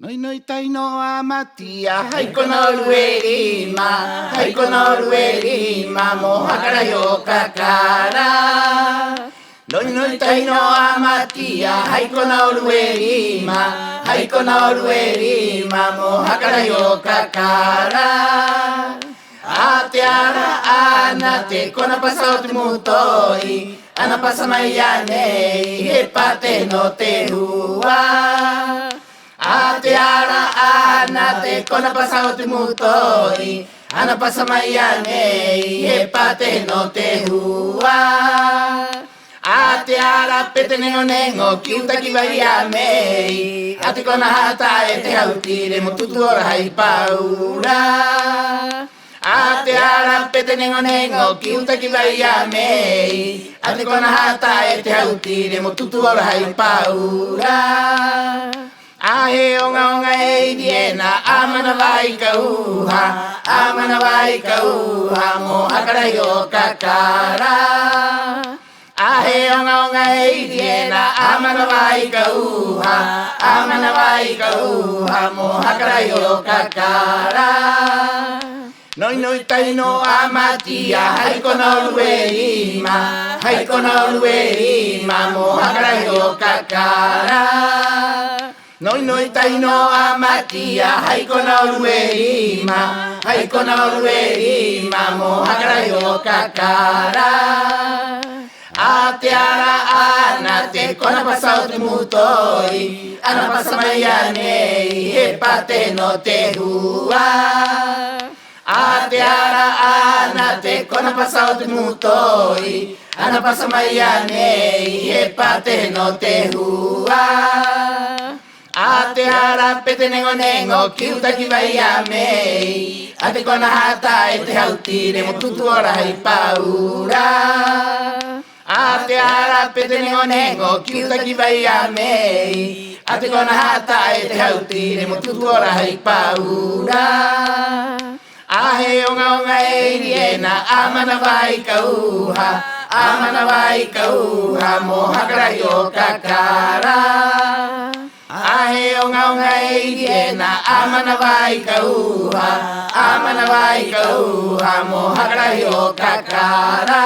Noi noi tai no amatia, haiko no ruerima, haiko no ruerima, mohakara yo kakara. Noi noi tai no amatia, haiko no ruerima, haiko no ruerima, mohakara yo kakara. Ateara anate, kona pasao te mutoi, ana pasa maiane, hepate no te hua. Ateara anate, kona pasao te mutoi, ana pasa maiane, hepate no te hua. Ateara pete nengo nengo, kiuta ki vai a mei, ate kona hata e te hautire, mo tutu ora hai paura. Ateara pete nengo nengo, kiuta ki vai a mei, ate kona hata e te hautire, mo tutu ora hai paura. Ahe onga onga e diena, amana vai kauha, mohakara yo kakara. Ahe onga onga e diena, amana vai kauha, mohakara yo kakara. Noi noi tai no amatia, haiko no ruerima, mohakara yo kakara. Noi noi tai no amatia, haiko no ruerima, mohakara yo kakara. Ateara anate, kona pasao te mutoi, ana pasa maiane, hepate no te hua. Ateara anate, kona pasao te mutoi, ana pasa maiane, hepate no te hua. Ateara pete nengo nengo, kiuta ki vai a mei, ate kona hata e te hautire, mo tutu ora hai paura. Ateara pete nengo nengo, kiuta ki vai a mei, ate kona hata e te hautire, mo tutu ora hai paura. Ahe onga onga e riena, amana vai kauha, mohakara yo kakara. Ahe onga onga e diena, amana vai kauha, mohakara yo kakara.